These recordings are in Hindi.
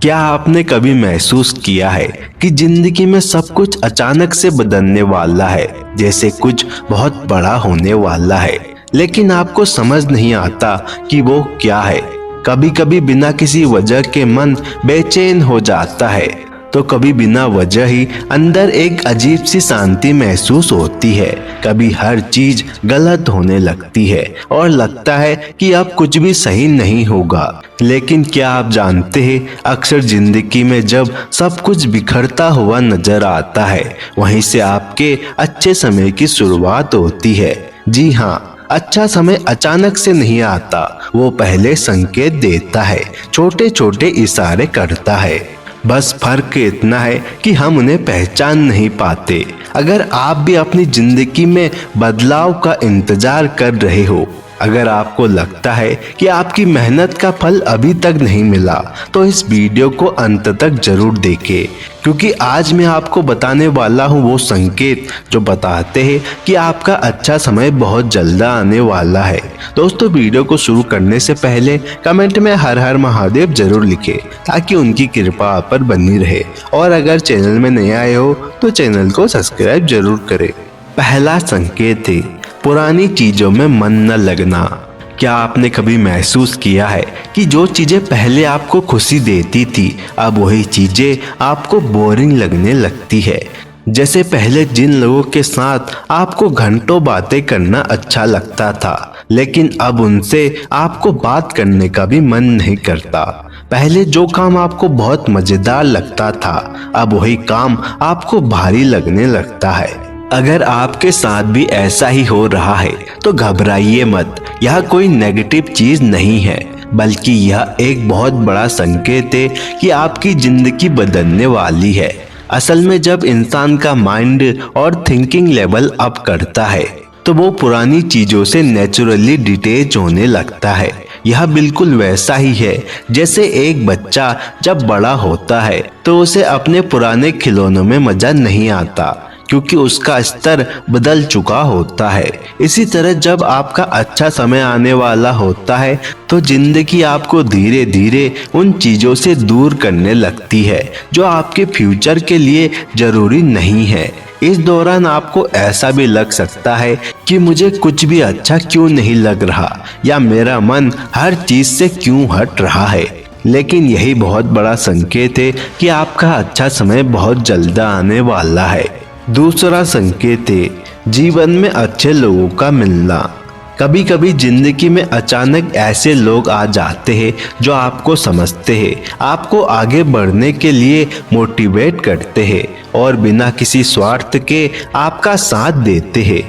क्या आपने कभी महसूस किया है कि जिंदगी में सब कुछ अचानक से बदलने वाला है, जैसे कुछ बहुत बड़ा होने वाला है, लेकिन आपको समझ नहीं आता कि वो क्या है। कभी कभी बिना किसी वजह के मन बेचैन हो जाता है, तो कभी बिना वजह ही अंदर एक अजीब सी शांति महसूस होती है। कभी हर चीज गलत होने लगती है और लगता है कि अब कुछ भी सही नहीं होगा। लेकिन क्या आप जानते हैं, अक्सर जिंदगी में जब सब कुछ बिखरता हुआ नजर आता है, वहीं से आपके अच्छे समय की शुरुआत होती है। जी हाँ, अच्छा समय अचानक से नहीं आता, वो पहले संकेत देता है, छोटे छोटे इशारे करता है। बस फर्क इतना है कि हम उन्हें पहचान नहीं पाते। अगर आप भी अपनी जिंदगी में बदलाव का इंतजार कर रहे हो, अगर आपको लगता है कि आपकी मेहनत का फल अभी तक नहीं मिला, तो इस वीडियो को अंत तक जरूर देखें, क्योंकि आज मैं आपको बताने वाला हूँ वो संकेत जो बताते हैं कि आपका अच्छा समय बहुत जल्द आने वाला है। दोस्तों, वीडियो को शुरू करने से पहले कमेंट में हर हर महादेव जरूर लिखें, ताकि उनकी कृपा आप पर बनी रहे। और अगर चैनल में नए आए हो तो चैनल को सब्सक्राइब जरूर करें। पहला संकेत है पुरानी चीजों में मन न लगना। क्या आपने कभी महसूस किया है कि जो चीजें पहले आपको खुशी देती थी, अब वही चीजें आपको बोरिंग लगने लगती है। जैसे पहले जिन लोगों के साथ आपको घंटों बातें करना अच्छा लगता था, लेकिन अब उनसे आपको बात करने का भी मन नहीं करता। पहले जो काम आपको बहुत मजेदार लगता था, अब वही काम आपको भारी लगने लगता है। अगर आपके साथ भी ऐसा ही हो रहा है तो घबराइए मत। यह कोई नेगेटिव चीज नहीं है, बल्कि यह एक बहुत बड़ा संकेत है कि आपकी जिंदगी बदलने वाली है। असल में जब इंसान का माइंड और थिंकिंग लेवल अप करता है, तो वो पुरानी चीजों से नेचुरली डिटैच होने लगता है। यह बिल्कुल वैसा ही है जैसे एक बच्चा जब बड़ा होता है तो उसे अपने पुराने खिलौनों में मजा नहीं आता, क्योंकि उसका स्तर बदल चुका होता है। इसी तरह जब आपका अच्छा समय आने वाला होता है, तो जिंदगी आपको धीरे धीरे उन चीजों से दूर करने लगती है जो आपके फ्यूचर के लिए जरूरी नहीं है। इस दौरान आपको ऐसा भी लग सकता है कि मुझे कुछ भी अच्छा क्यों नहीं लग रहा, या मेरा मन हर चीज से क्यों हट रहा है। लेकिन यही बहुत बड़ा संकेत है कि आपका अच्छा समय बहुत जल्द आने वाला है। दूसरा संकेत है जीवन में अच्छे लोगों का मिलना। कभी कभी जिंदगी में अचानक ऐसे लोग आ जाते हैं जो आपको समझते हैं, आपको आगे बढ़ने के लिए मोटिवेट करते हैं और बिना किसी स्वार्थ के आपका साथ देते हैं।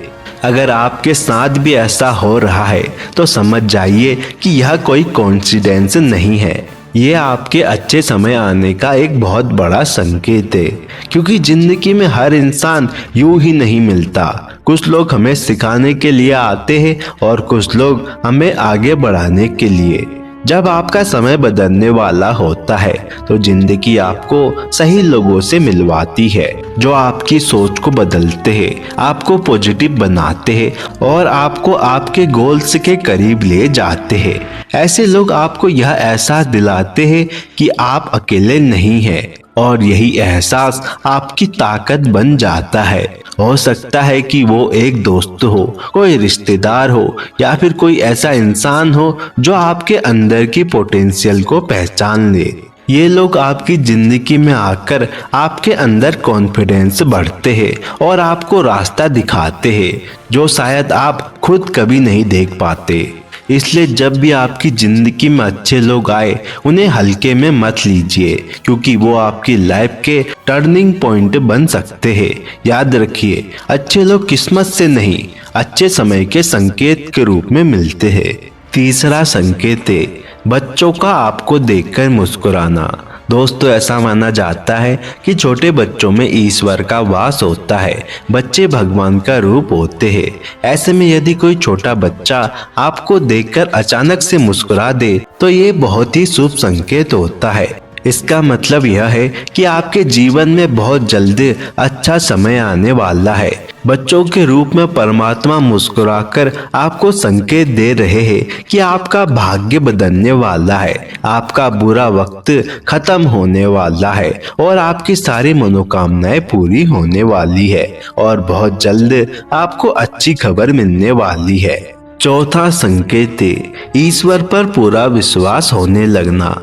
अगर आपके साथ भी ऐसा हो रहा है तो समझ जाइए कि यह कोई कोइंसिडेंस नहीं है, ये आपके अच्छे समय आने का एक बहुत बड़ा संकेत है। क्योंकि जिंदगी में हर इंसान यूं ही नहीं मिलता। कुछ लोग हमें सिखाने के लिए आते हैं और कुछ लोग हमें आगे बढ़ाने के लिए। जब आपका समय बदलने वाला होता है तो जिंदगी आपको सही लोगों से मिलवाती है, जो आपकी सोच को बदलते हैं, आपको पॉजिटिव बनाते हैं और आपको आपके गोल्स के करीब ले जाते हैं। ऐसे लोग आपको यह एहसास दिलाते हैं कि आप अकेले नहीं हैं, और यही एहसास आपकी ताकत बन जाता है। हो सकता है कि वो एक दोस्त हो, कोई रिश्तेदार हो, या फिर कोई ऐसा इंसान हो जो आपके अंदर की पोटेंशियल को पहचान ले। ये लोग आपकी जिंदगी में आकर आपके अंदर कॉन्फिडेंस बढ़ते हैं और आपको रास्ता दिखाते हैं जो शायद आप खुद कभी नहीं देख पाते। इसलिए जब भी आपकी जिंदगी में अच्छे लोग आए, उन्हें हल्के में मत लीजिए, क्योंकि वो आपकी लाइफ के टर्निंग पॉइंट बन सकते हैं। याद रखिए, अच्छे लोग किस्मत से नहीं, अच्छे समय के संकेत के रूप में मिलते हैं। तीसरा संकेत है बच्चों का आपको देखकर मुस्कुराना। दोस्तों, ऐसा माना जाता है कि छोटे बच्चों में ईश्वर का वास होता है। बच्चे भगवान का रूप होते हैं। ऐसे में यदि कोई छोटा बच्चा आपको देखकर अचानक से मुस्कुरा दे, तो ये बहुत ही शुभ संकेत होता है। इसका मतलब यह है कि आपके जीवन में बहुत जल्द अच्छा समय आने वाला है। बच्चों के रूप में परमात्मा मुस्कुराकर आपको संकेत दे रहे हैं कि आपका भाग्य बदलने वाला है, आपका बुरा वक्त खत्म होने वाला है और आपकी सारी मनोकामनाएं पूरी होने वाली है और बहुत जल्द आपको अच्छी खबर मिलने वाली है। चौथा संकेत है ईश्वर पर पूरा विश्वास होने लगना।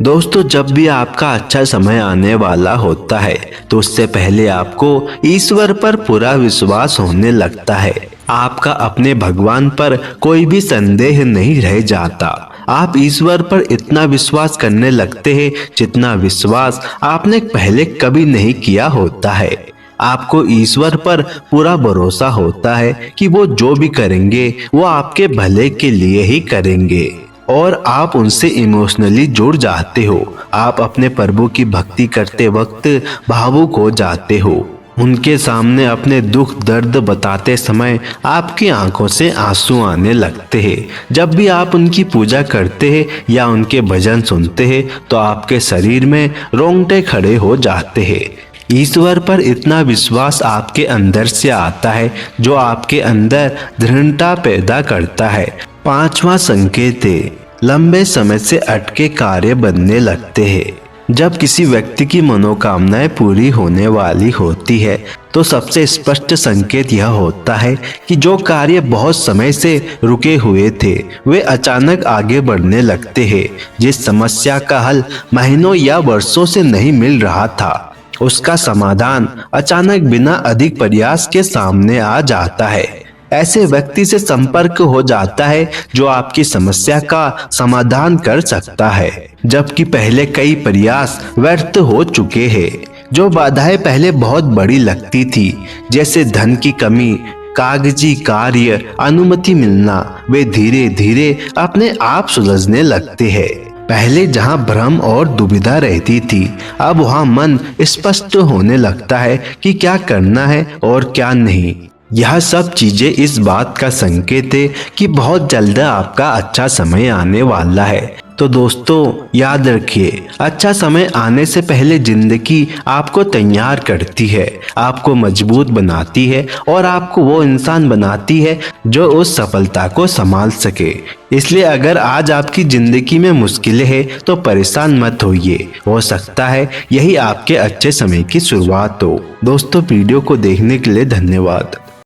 दोस्तों, जब भी आपका अच्छा समय आने वाला होता है तो उससे पहले आपको ईश्वर पर पूरा विश्वास होने लगता है। आपका अपने भगवान पर कोई भी संदेह नहीं रह जाता। आप ईश्वर पर इतना विश्वास करने लगते हैं जितना विश्वास आपने पहले कभी नहीं किया होता है। आपको ईश्वर पर पूरा भरोसा होता है कि वो जो भी करेंगे वो आपके भले के लिए ही करेंगे और आप उनसे इमोशनली जुड़ जाते हो। आप अपने प्रभु की भक्ति करते वक्त भावुक हो जाते हो। उनके सामने अपने दुख दर्द बताते समय आपकी आंखों से आंसू आने लगते हैं। जब भी आप उनकी पूजा करते हैं या उनके भजन सुनते हैं तो आपके शरीर में रोंगटे खड़े हो जाते हैं। ईश्वर पर इतना विश्वास आपके अंदर से आता है जो आपके अंदर दृढ़ता पैदा करता है। पांचवा संकेत है लंबे समय से अटके कार्य बनने लगते हैं। जब किसी व्यक्ति की मनोकामनाएं पूरी होने वाली होती है तो सबसे स्पष्ट संकेत यह होता है कि जो कार्य बहुत समय से रुके हुए थे वे अचानक आगे बढ़ने लगते हैं। जिस समस्या का हल महीनों या वर्षों से नहीं मिल रहा था उसका समाधान अचानक बिना अधिक प्रयास के सामने आ जाता है। ऐसे व्यक्ति से संपर्क हो जाता है जो आपकी समस्या का समाधान कर सकता है, जबकि पहले कई प्रयास व्यर्थ हो चुके हैं। जो बाधाएं पहले बहुत बड़ी लगती थी, जैसे धन की कमी, कागजी कार्य, अनुमति मिलना, वे धीरे धीरे अपने आप सुलझने लगते हैं। पहले जहां भ्रम और दुविधा रहती थी, अब वहां मन स्पष्ट होने लगता है कि क्या करना है और क्या नहीं। यह सब चीजें इस बात का संकेत है कि बहुत जल्द आपका अच्छा समय आने वाला है। तो दोस्तों याद रखिए, अच्छा समय आने से पहले जिंदगी आपको तैयार करती है, आपको मजबूत बनाती है और आपको वो इंसान बनाती है जो उस सफलता को संभाल सके। इसलिए अगर आज आपकी जिंदगी में मुश्किलें हैं तो परेशान मत होइए, हो सकता है यही आपके अच्छे समय की शुरुआत हो। दोस्तों वीडियो को देखने के लिए धन्यवाद।